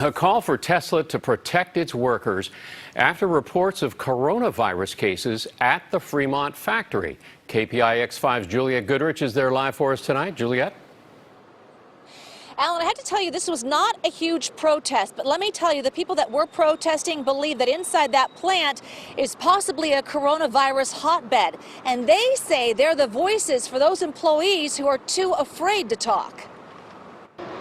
A call for Tesla to protect its workers after reports of coronavirus cases at the Fremont factory. KPIX 5's Juliette Goodrich is there live for us tonight. Juliette? Alan, I had to tell you, this was not a huge protest, but let me tell you, the people that were protesting believe that inside that plant is possibly a coronavirus hotbed. And they say they're the voices for those employees who are too afraid to talk.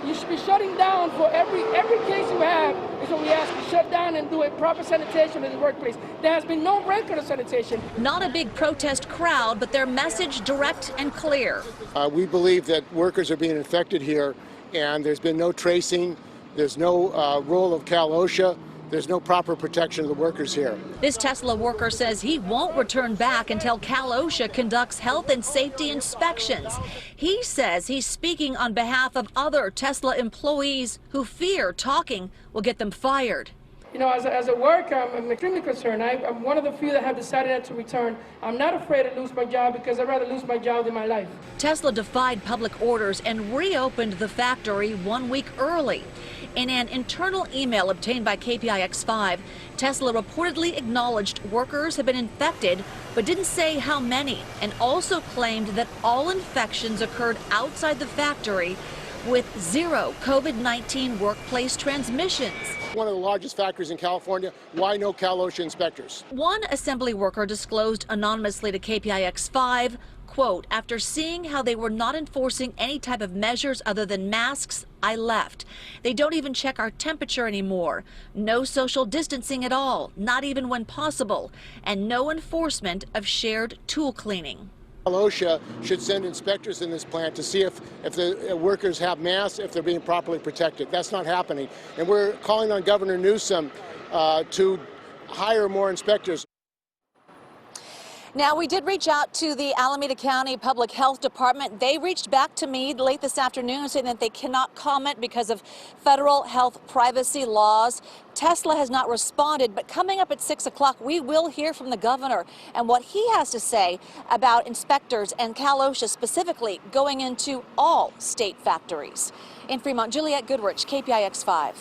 You should be shutting down for every case you have is what we ask you. Shut down and do a proper sanitation in the workplace. There has been no record of sanitation. Not a big protest crowd, but their message direct and clear. We believe that workers are being infected here, and there's been no tracing. There's no role of Cal OSHA. There's no proper protection of the workers here. This Tesla worker says he won't return back until Cal OSHA conducts health and safety inspections. He says he's speaking on behalf of other Tesla employees who fear talking will get them fired. You know, as a worker, I'm extremely concerned. I'm one of the few that have decided not to return. I'm not afraid to lose my job because I'd rather lose my job than my life. Tesla defied public orders and reopened the factory 1 week early. In an internal email obtained by KPIX 5, Tesla reportedly acknowledged workers had been infected, but didn't say how many, and also claimed that all infections occurred outside the factory with zero COVID-19 workplace transmissions. One of the largest factories in California. Why no Cal OSHA inspectors? One assembly worker disclosed anonymously to KPIX 5, quote, "After seeing how they were not enforcing any type of measures other than masks, I left. They don't even check our temperature anymore. No social distancing at all, not even when possible, and no enforcement of shared tool cleaning." OSHA should send inspectors in this plant to see if the workers have masks, if they're being properly protected. That's not happening. And we're calling on Governor Newsom to hire more inspectors. Now, we did reach out to the Alameda County Public Health Department. They reached back to me late this afternoon saying that they cannot comment because of federal health privacy laws. Tesla has not responded, but coming up at 6 o'clock, we will hear from the governor and what he has to say about inspectors and Cal OSHA specifically going into all state factories. In Fremont, Juliette Goodrich, KPIX 5.